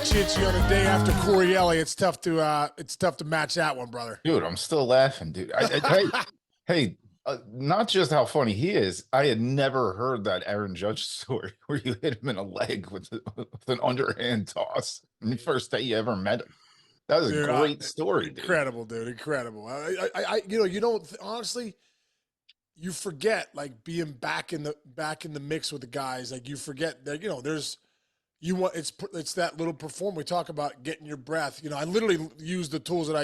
Chichi on the day after Corielli. It's tough to match that one, brother. Dude, I'm still laughing, dude. Hey, not just how funny he is. I had never heard that Aaron Judge story where you hit him in a leg with an underhand toss on the first day you ever met him. That was a great story, incredible, dude. Incredible. You don't honestly. You forget like being back in the mix with the guys. Like you forget that it's that little perform. We talk about getting your breath. I literally use the tools that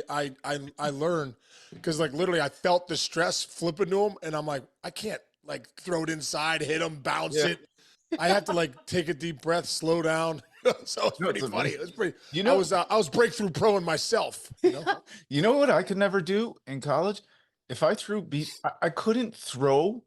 I learned because like literally I felt the stress flipping to him, and I'm like I can't like throw it inside, hit him, bounce it. I have to like take a deep breath, slow down. So it's pretty funny. It was pretty. I was breakthrough proing myself. You know what I could never do in college? If I threw I couldn't throw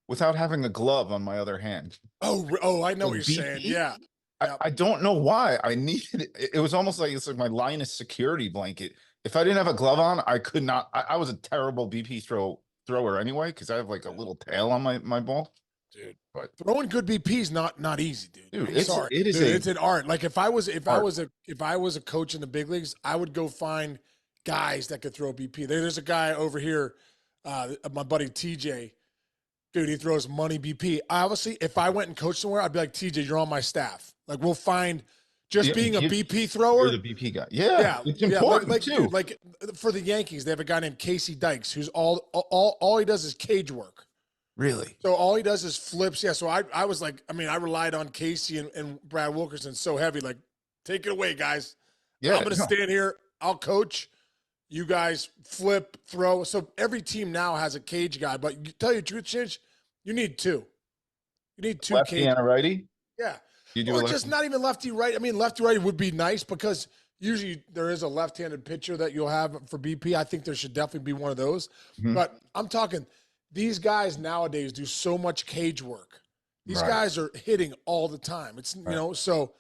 without having a glove on my other hand. Oh, I know what you're saying. Yeah. I don't know why I needed it. It was almost like it's like my line of security blanket. If I didn't have a glove on, I could not. I was a terrible BP thrower anyway because I have like a little tail on my ball. Dude, but throwing good BP is not easy, dude. Dude, it's an art. Like if I was a coach in the big leagues, I would go find guys that could throw BP. There's a guy over here, my buddy TJ. Dude, he throws money BP. Obviously, if I went and coached somewhere, I'd be like, TJ, you're on my staff. Like we'll find being a BP thrower. You're the BP guy. Yeah, it's important too. Dude, like for the Yankees, they have a guy named Casey Dykes who's all he does is cage work. Really? So all he does is flips. Yeah. So I was like, I relied on Casey and Brad Wilkerson so heavy. Like, take it away, guys. Yeah. I'm gonna stand here. I'll coach. You guys flip, throw. So every team now has a cage guy. But you tell you the truth, Chinch, you need two. You need two lefty and a righty. Yeah. Or just not even lefty right. I mean, lefty righty would be nice because usually there is a left-handed pitcher that you'll have for BP. I think there should definitely be one of those. Mm-hmm. But I'm talking these guys nowadays do so much cage work. These guys are hitting all the time. It's so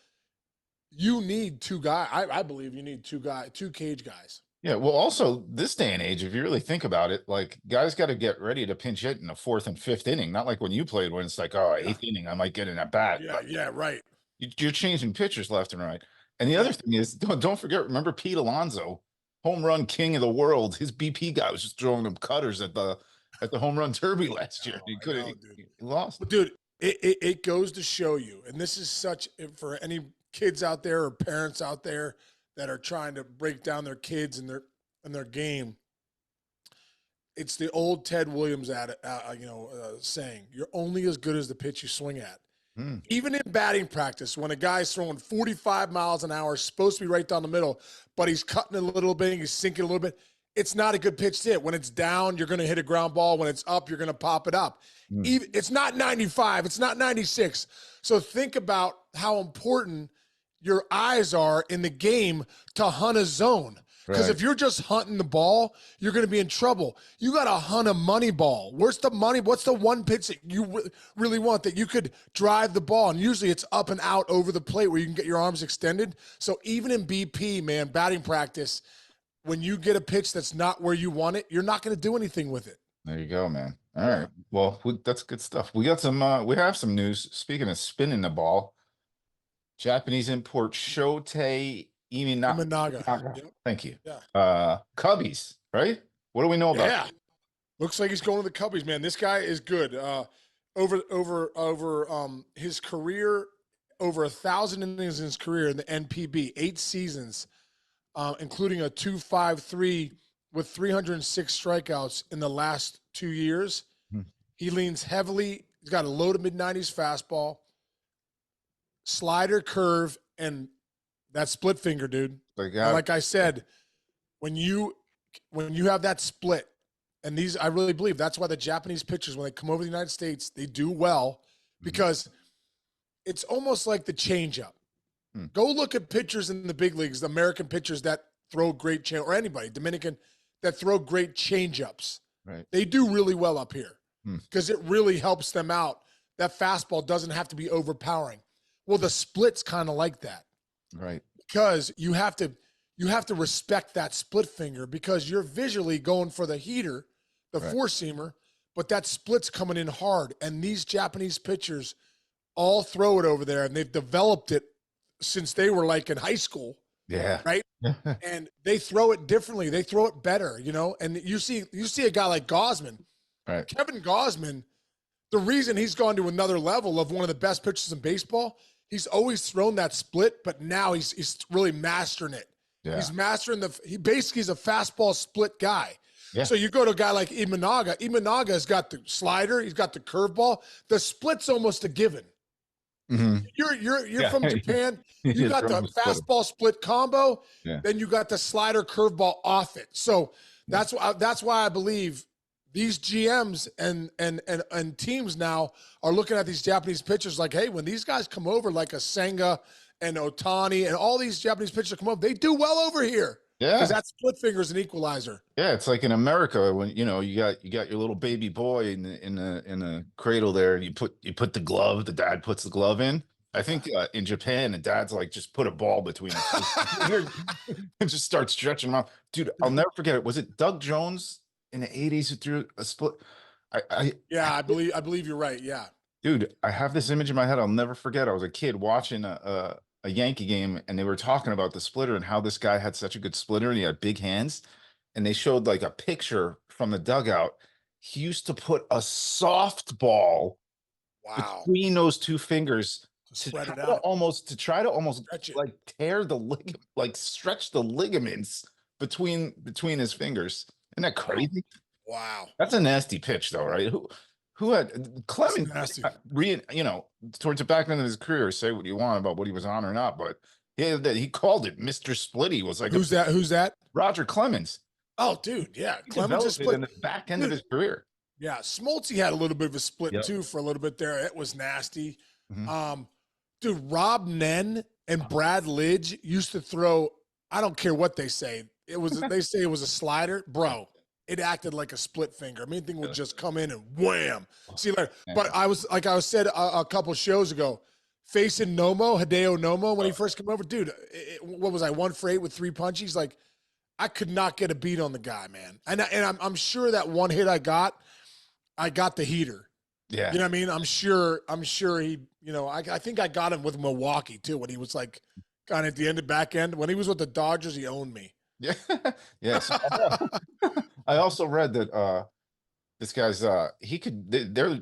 you need two guys. I believe you need two cage guys. Yeah, well, also this day and age, if you really think about it, like guys got to get ready to pinch hit in the fourth and fifth inning. Not like when you played, when it's like, eighth inning, I might get in at bat. Yeah, right. You're changing pitchers left and right. And the other thing is, don't forget, remember Pete Alonso, home run king of the world. His BP guy was just throwing them cutters at the home run derby last year. He lost. But dude, it goes to show you, and this is such for any kids out there or parents out there that are trying to break down their kids and their game. It's the old Ted Williams saying, "You're only as good as the pitch you swing at." Even in batting practice, when a guy's throwing 45 miles an hour, supposed to be right down the middle, but he's cutting a little bit, he's sinking a little bit, it's not a good pitch to hit. When it's down, you're going to hit a ground ball. When it's up, you're going to pop it up. It's not 95. It's not 96. So think about how important your eyes are in the game to hunt a zone. Because if you're just hunting the ball, you're going to be in trouble. You got to hunt a money ball. Where's the money? What's the one pitch that you really want that you could drive the ball? And usually it's up and out over the plate where you can get your arms extended. So even in BP, man, batting practice, when you get a pitch that's not where you want it, you're not going to do anything with it. There you go, man. All right. Well, that's good stuff. We got some, we have some news. Speaking of spinning the ball, Japanese import Shota Imanaga. Yep. Thank you. Yeah. Cubbies, right? What do we know about? Yeah. Looks like he's going to the Cubbies, man. This guy is good. Over his career, over 1,000 innings in his career in the NPB, 8 seasons, including a 2.53 with 306 strikeouts in the last 2 years. He leans heavily. He's got a low to mid-90s fastball, slider, curve, and that split finger, dude. Like I said, when you have that split, and these, I really believe that's why the Japanese pitchers, when they come over to the United States, they do well because it's almost like the changeup. Go look at pitchers in the big leagues, the American pitchers that throw great or anybody, Dominican, that throw great changeups. Right. They do really well up here because it really helps them out. That fastball doesn't have to be overpowering. Well, the split's kind of like that. Right. Because you have to respect that split finger because you're visually going for the heater, the four-seamer, but that split's coming in hard. And these Japanese pitchers all throw it over there, and they've developed it since they were like in high school, Yeah. right? And they throw it differently. They throw it better, you know. And you see a guy like Gosman, Right. Kevin Gosman. The reason he's gone to another level of one of the best pitchers in baseball, he's always thrown that split, but now he's really mastering it. Yeah. He's mastering he basically is a fastball split guy. Yeah. So you go to a guy like Imanaga. Imanaga has got the slider, he's got the curveball. The split's almost a given. Mm-hmm. You're from Japan. You He's got from the the splitter. fastball split combo. Yeah. Then you got the slider curveball off it. So that's why I believe these GMs and teams now are looking at these Japanese pitchers like, hey, when these guys come over, like a Senga and Otani and all these Japanese pitchers come over, they do well over here. Yeah. Because that split finger is an equalizer. Yeah, it's like in America when you got your little baby boy in the cradle there, and you put the glove. The dad puts the glove in. I think in Japan, the dad's like, just put a ball between his and just start stretching them out. Dude, I'll never forget it. Was it Doug Jones in the 80s who threw a split? I believe you're right. Yeah. Dude, I have this image in my head. I'll never forget. I was a kid watching a Yankee game, and they were talking about the splitter and how this guy had such a good splitter and he had big hands. And they showed like a picture from the dugout. He used to put a softball between those two fingers to try to almost stretch it. like tear the ligament, like stretch the ligaments between his fingers. Isn't that crazy? Wow. That's a nasty pitch, though, right? Who had Clemens, towards the back end of his career, say what you want about what he was on or not, but he called it Mr. Splitty. Was like, who's that? Roger Clemens. Oh, dude, yeah, Clemens is split in the back end of his career. Yeah, Smoltz had a little bit of a split too for a little bit there. It was nasty. Mm-hmm. Dude, Rob Nen and Brad Lidge used to throw. I don't care what they say. They say it was a slider, bro. It acted like a split finger. I mean, thing would just come in and wham. See you later. But I said a couple shows ago, facing Hideo Nomo when he first came over, dude. What was I 1 for 8 with 3 punches? Like, I could not get a beat on the guy, man. And I'm sure that one hit I got the heater. Yeah. You know what I mean? I'm sure he, I think I got him with Milwaukee too when he was like kind of at the end of back end. When he was with the Dodgers, he owned me. Yeah. Yes. I also read that this guy's they're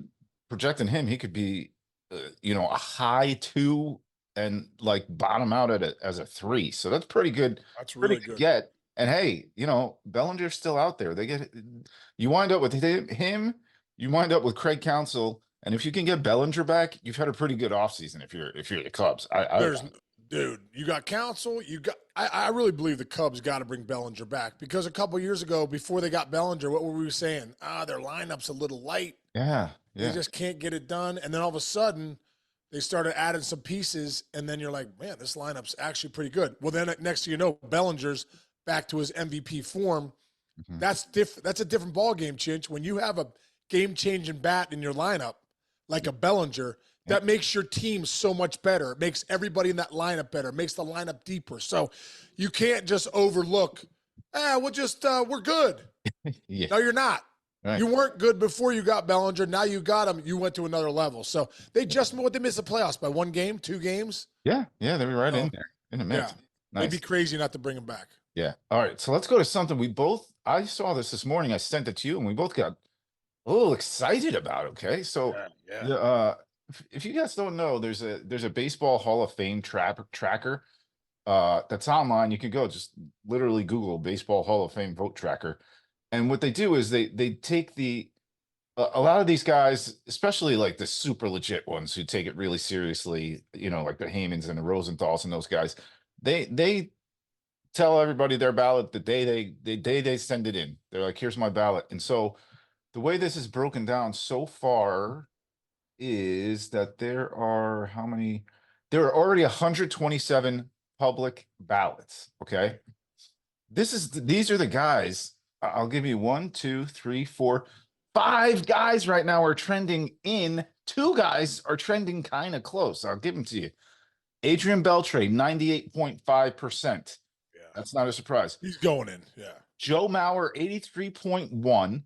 projecting him, he could be a high 2 and like bottom out as a 3. So that's pretty good. That's really good. Get. And hey, Bellinger's still out there. You wind up with him, you wind up with Craig Counsell, and if you can get Bellinger back, you've had a pretty good offseason if you're the Cubs. Dude, you got Counsell. I really believe the Cubs got to bring Bellinger back because a couple years ago, before they got Bellinger, what were we saying? Their lineup's a little light. Yeah. They just can't get it done. And then all of a sudden, they started adding some pieces, and then you're like, man, this lineup's actually pretty good. Well, then next thing you know, Bellinger's back to his MVP form. Mm-hmm. That's a different ball game, Chinch. When you have a game-changing bat in your lineup, like a Bellinger, that makes your team so much better. It makes everybody in that lineup better. It makes the lineup deeper. So you can't just overlook, we're good. Yeah. No, you're not. Right. You weren't good before you got Bellinger. Now you got him. You went to another level. So they missed the playoffs by 1 game, 2 games. Yeah. Yeah. They were right in there in a minute. Yeah. Nice. It'd be crazy not to bring him back. Yeah. All right. So let's go to something I saw this morning. I sent it to you and we both got a little excited about. Okay. So if you guys don't know, there's a baseball Hall of Fame tracker that's online. You can go just literally Google Baseball Hall of Fame vote tracker. And what they do is they take a lot of these guys, especially like the super legit ones who take it really seriously, like the Heymans and the Rosenthals and those guys, they tell everybody their ballot the day they send it in. They're like, here's my ballot. And so the way this is broken down so far is that there are already 127 public ballots. Okay. These are the guys. I'll give you 1, 2, 3, 4, 5 guys right now are trending in. 2 guys are trending kind of close. I'll give them to you. Adrian Beltre, 98.5%. Yeah. That's not a surprise. He's going in. Yeah. Joe Mauer, 83.1.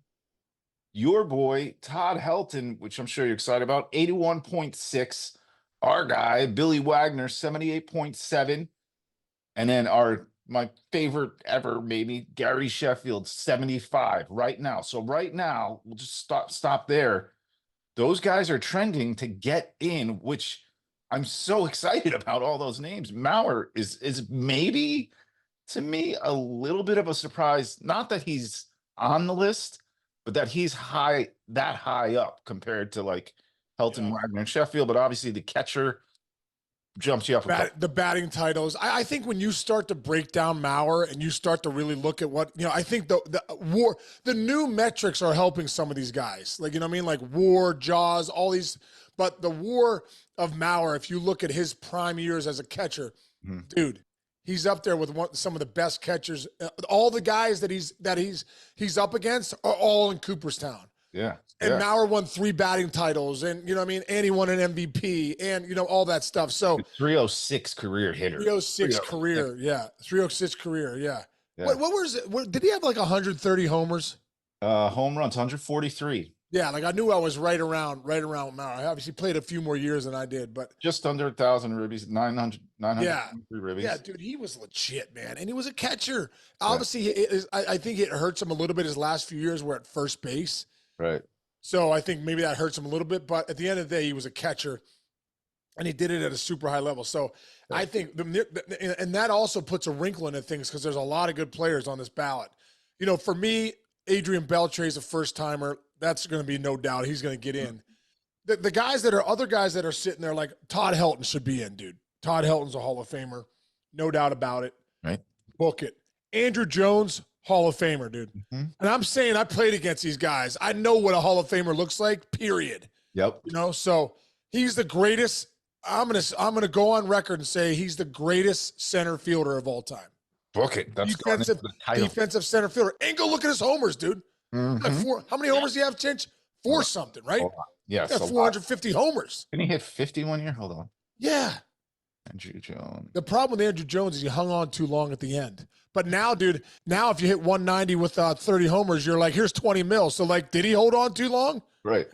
Your boy, Todd Helton, which I'm sure you're excited about, 81.6. our guy, Billy Wagner, 78.7. And then my favorite ever, maybe Gary Sheffield, 75 right now. So right now, we'll just stop there. Those guys are trending to get in, which I'm so excited about all those names. Mauer is maybe to me a little bit of a surprise. Not that he's on the list, but that he's that high up compared to like Helton, Yeah. Wagner, and Sheffield. But obviously the catcher jumps you up a couple. The batting titles. I think when you start to break down Mauer and you start to really look at what, I think the new metrics are helping some of these guys. Like, you know what I mean? Like WAR, Jaws, all these. But the WAR of Mauer, if you look at his prime years as a catcher, dude, he's up there with some of the best catchers. All the guys that he's up against are all in Cooperstown. Yeah. And Mauer won 3 batting titles, and you know what I mean, and he won an MVP, and all that stuff. So 306 career hitter. 306 career, yeah. 306 career, yeah. Yeah. What was it? Did he have like 130 homers? Home runs, 143. Yeah, like I knew I was right around Mauer. I obviously played a few more years than I did, but just under 1,000 ribbies, 900 yeah, ribbies. Yeah, dude, he was legit, man, and he was a catcher. Obviously, I think it hurts him a little bit his last few years were at first base. Right. So I think maybe that hurts him a little bit, but at the end of the day, he was a catcher, and he did it at a super high level. So I think, and that also puts a wrinkle into things because there's a lot of good players on this ballot. For me, Adrian Beltre is a first timer. That's going to be no doubt. He's going to get in. The guys other guys that are sitting there, like Todd Helton should be in, dude. Todd Helton's a Hall of Famer. No doubt about it. Right. Book it. Andruw Jones, Hall of Famer, dude. And I'm saying I played against these guys. I know what a Hall of Famer looks like, period. Yep. So he's the greatest. I'm gonna go on record and say he's the greatest center fielder of all time. Book it. That's defensive center fielder. And go look at his homers, dude. Like how many homers do you have, Chinch? 4 something, right? Yes. 450 homers. Didn't he hit 50 one year? Hold on. Yeah. Andruw Jones. The problem with Andruw Jones is he hung on too long at the end. But now, dude, if you hit 190 with 30 homers, you're like, here's 20 mil. So, like, did he hold on too long? Right.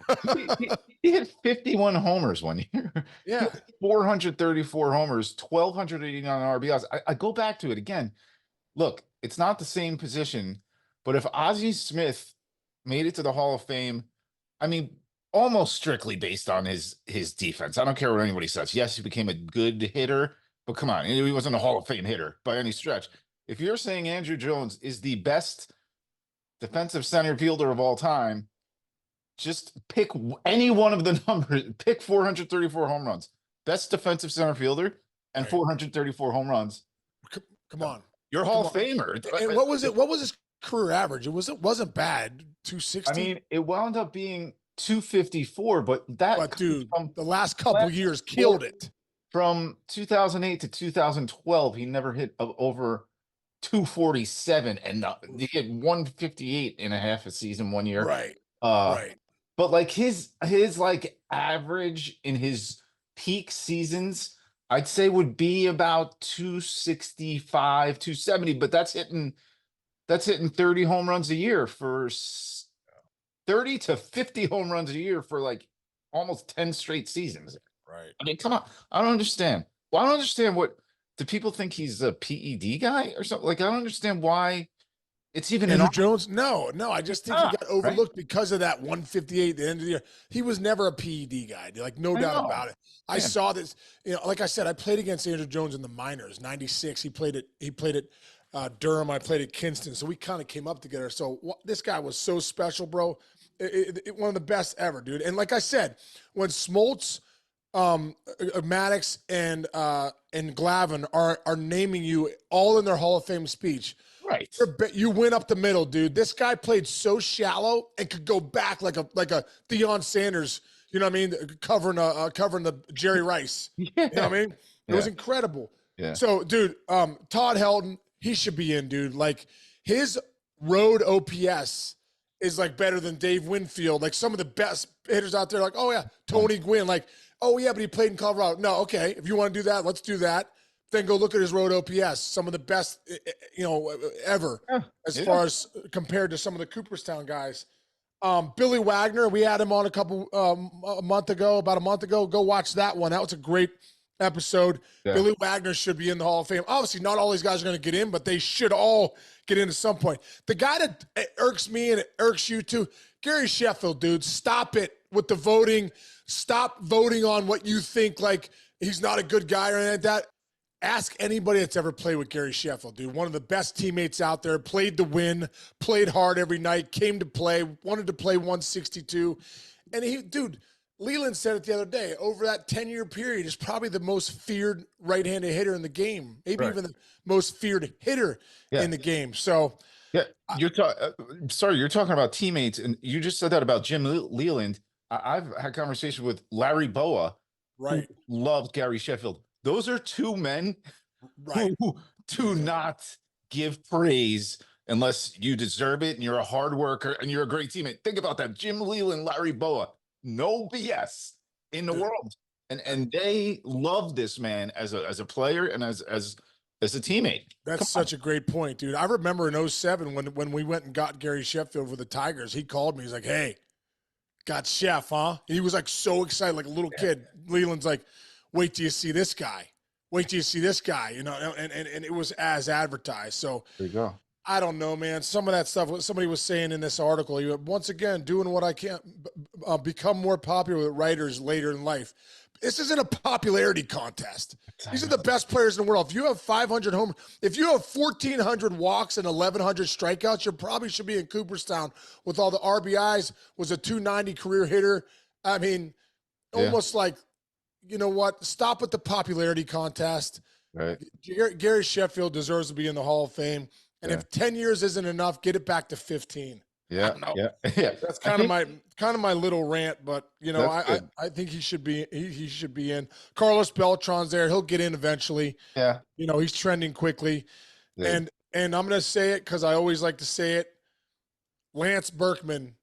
he hit 51 homers one year. Yeah. 434 homers, 1,289 RBIs. I go back to it again. Look, it's not the same position, but if Ozzie Smith made it to the Hall of Fame, I mean, almost strictly based on his defense. I don't care what anybody says. Yes, he became a good hitter, but come on, he wasn't a Hall of Fame hitter by any stretch. If you're saying Andruw Jones is the best defensive center fielder of all time, just pick any one of the numbers. Pick 434 home runs. Best defensive center fielder and 434 home runs. Come on. You're Hall of Famer. And what was it? What was his career average? It wasn't bad. 260. I mean, it wound up being 254, but dude, the last couple years killed it. From 2008 to 2012, he never hit over 247, and he hit 158 and a half a season one year. Right. But like his like average in his peak seasons, I'd say would be about 265, 270, but that's hitting 30 home runs a year for 30 to 50 home runs a year for like almost 10 straight seasons. Right. I mean, come on. I don't understand. Well, I don't understand do people think he's a PED guy or something? Like, I don't understand why it's even Andruw Jones. No, I just think he got overlooked because of that 158 at the end of the year. He was never a PED guy. Like, no doubt about it. I saw this, like I said, I played against Andruw Jones in the minors, 96. He played at Durham. I played at Kinston. So we kind of came up together. So this guy was so special, bro. One of the best ever, dude. And like I said, when Smoltz, Maddox, and Glavine are naming you all in their Hall of Fame speech, right? You went up the middle, dude. This guy played so shallow and could go back like a Deion Sanders. You know what I mean? Covering the Jerry Rice. Yeah. You know what I mean? It was incredible. Yeah. So, dude, Todd Helton, he should be in, dude. Like his road OPS is like better than Dave Winfield. Like some of the best hitters out there. Like, oh yeah, Tony Gwynn. Like, oh yeah, but he played in Colorado. No, okay. If you want to do that, let's do that. Then go look at his road OPS. Some of the best, ever, as far as compared to some of the Cooperstown guys. Billy Wagner, we had him on a month ago, about a month ago. Go watch that one. That was a great episode. Yeah. Billy Wagner should be in the Hall of Fame. Obviously, not all these guys are going to get in, but they should all get in at some point. The guy that irks me and it irks you too, Gary Sheffield, dude. Stop it with the voting. Stop voting on what you think like he's not a good guy or anything like that. Ask anybody that's ever played with Gary Sheffield, dude. One of the best teammates out there, played to win, played hard every night, came to play, wanted to play 162. And dude, Leland said it the other day, over that 10-year period, is probably the most feared right-handed hitter in the game, maybe even the most feared hitter in the game. So, yeah, you're talking about teammates, and you just said that about Jim Leland. I've had conversation with Larry Boa, who loved Gary Sheffield. Those are two men who do not give praise unless you deserve it and you're a hard worker and you're a great teammate. Think about that. Jim Leland, Larry Boa, no BS in the world. And they love this man as a player and as a teammate. That's such a great point, dude. I remember in 07 when we went and got Gary Sheffield with the Tigers, he called me. He's like, hey, got Chef, huh? And he was like so excited, like a little kid. Leland's like, wait till you see this guy. Wait till you see this guy, you know, and it was as advertised. So there you go. I don't know, man. Some of that stuff, what somebody was saying in this article, once again, doing what I can, become more popular with writers later in life. This isn't a popularity contest. These are the best players in the world. If you have 500 home, if you have 1,400 walks and 1,100 strikeouts, you probably should be in Cooperstown with all the RBIs, was a 290 career hitter. I mean, almost like, you know what? Stop with the popularity contest. Right. Gary Sheffield deserves to be in the Hall of Fame. And if 10 years isn't enough, get it back to 15. Yeah. That's kind of my little rant, but you know, I think he should be in. Carlos Beltran's there. He'll get in eventually. Yeah. You know, he's trending quickly. Yeah. And I'm going to say it because I always like to say it. Lance Berkman.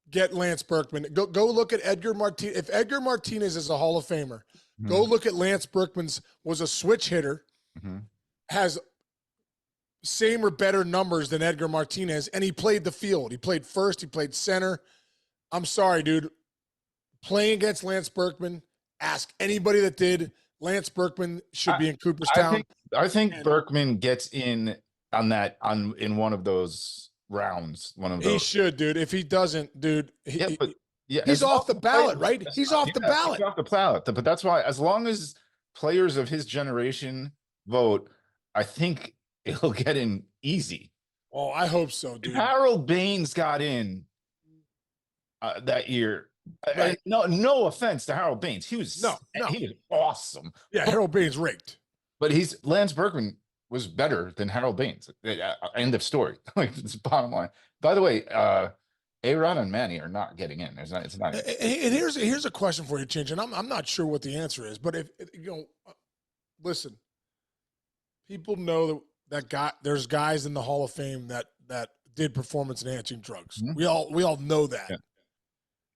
Get Lance Berkman. Go look at Edgar Martinez. If Edgar Martinez is a Hall of Famer, go look at Lance Berkman's, was a switch hitter, has same or better numbers than Edgar Martinez, and he played the field. He played first, he played center. I'm sorry, dude. Playing against Lance Berkman, ask anybody that did. Lance Berkman should be in Cooperstown. I think Berkman gets in in one of those rounds. He should, dude. If he doesn't, dude, he's off the ballot, right? He's off the ballot. He's off the ballot. But that's why, as long as players of his generation vote, I think it'll get in easy. Oh, I hope so, dude. If Harold Baines got in that year. Right. No offense to Harold Baines. He was he was awesome. Yeah, Harold Baines raked. But Lance Berkman was better than Harold Baines. End of story. Like, it's the bottom line. By the way, A-Rod and Manny are not getting in. It's not. And here's a question for you, Chinch, and I'm not sure what the answer is, but if you know, listen, people know that there's guys in the Hall of Fame that did performance enhancing drugs. Mm-hmm. We all know that. Yeah.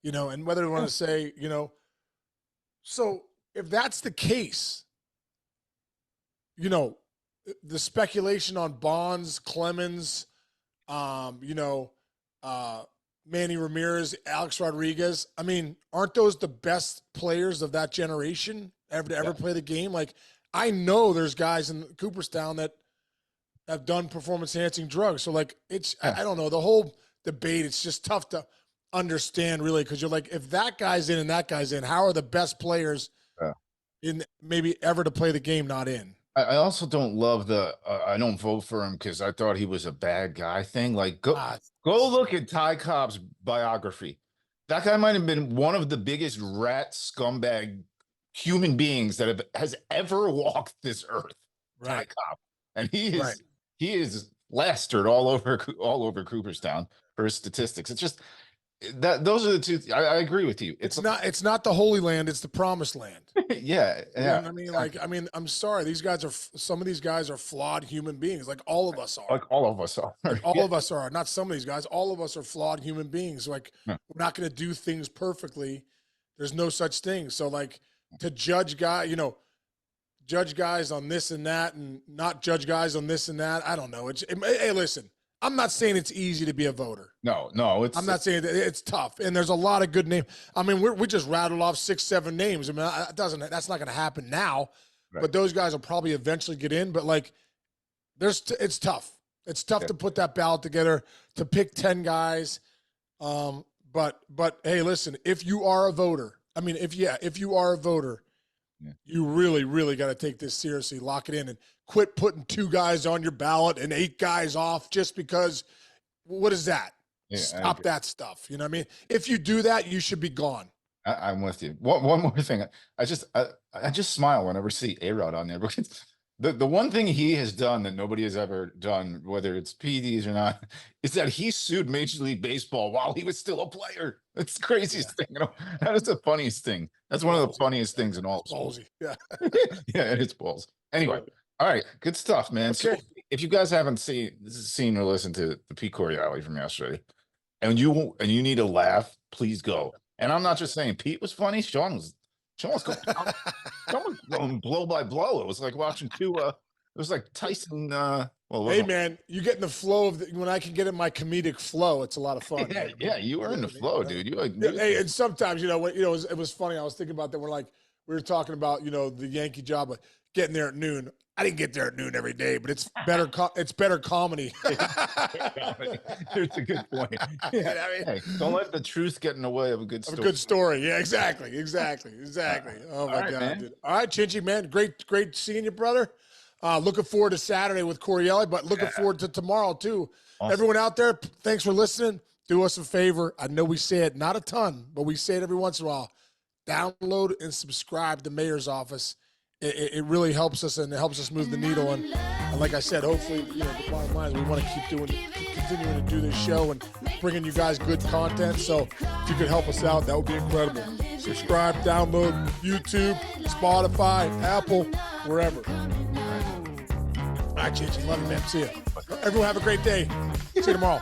You know, and whether we want to say, you know, so if that's the case, you know, the speculation on Bonds, Clemens, you know, Manny Ramirez, Alex Rodriguez. I mean, aren't those the best players of that generation ever play the game? Like, I know there's guys in Cooperstown that have done performance enhancing drugs. So like, I don't know, the whole debate, it's just tough to understand really. Cause you're like, if that guy's in and that guy's in, how are the best players in maybe ever to play the game not in? I also don't love I don't vote for him because I thought he was a bad guy thing. Like, go look at Ty Cobb's biography. That guy might have been one of the biggest rat scumbag human beings that has ever walked this earth. Right. Ty Cobb. And he is plastered all over Cooperstown for his statistics. It's just those are the two. I agree with you. It's not the Holy Land. It's the Promised Land. Yeah. You know what I mean? Like, I mean, I'm sorry. Some of these guys are flawed human beings. Like all of us are. Like all of us are. Like all of us are. Not some of these guys. All of us are flawed human beings. Like we're not going to do things perfectly. There's no such thing. So like to judge guys on this and that and not judge guys on this and that. I don't know. Hey, listen, I'm not saying it's easy to be a voter. No, it's. I'm not saying that it's tough, and there's a lot of good names. I mean, we just rattled off 6, 7 names. I mean, that's not going to happen now, right. But those guys will probably eventually get in. But like, it's tough. It's tough to put that ballot together, to pick 10 guys. But hey, listen, if you are a voter, I mean, if you are a voter, you really, really got to take this seriously. Lock it in and quit putting 2 guys on your ballot and 8 guys off just because. What is that? Yeah, stop that stuff. You know what I mean? If you do that, you should be gone. I'm with you. One more thing. I just smile whenever I see A-Rod on there, because the one thing he has done that nobody has ever done, whether it's PDs or not, is that he sued Major League Baseball while he was still a player. That's the craziest thing. You know, that is the funniest thing. That's one of the funniest things in all sports. Yeah. Yeah, it's balls. Anyway, all right, good stuff, man. Okay. So if you guys haven't seen or listened to the Pete Corielli from yesterday, and you need a laugh, please go. And I'm not just saying Pete was funny. Sean was going blow by blow. It was like watching two. It was like Tyson. Hey man, you get in the flow of when I can get in my comedic flow. It's a lot of fun. Yeah, you were in the flow, dude. Hey, and sometimes it was funny. I was thinking about that. We were talking about the Yankee job, but getting there at noon. I didn't get there at noon every day, but it's better. It's better comedy. Here's a good point. Yeah, I mean, hey, don't let the truth get in the way of a good story. A good story. Yeah, exactly. Oh my God, man. Dude. All right, Chinchy, man, great seeing you, brother. Looking forward to Saturday with Corielli, but looking forward to tomorrow too. Awesome. Everyone out there, thanks for listening. Do us a favor. I know we say it not a ton, but we say it every once in a while. Download and subscribe to Mayor's Office. It really helps us, and it helps us move the needle. And like I said, hopefully, the bottom line is we want to keep continuing to do this show and bringing you guys good content. So if you could help us out, that would be incredible. Subscribe, download, YouTube, Spotify, Apple, wherever. All right, Chichi, love you, man. See ya. Everyone have a great day. See you tomorrow.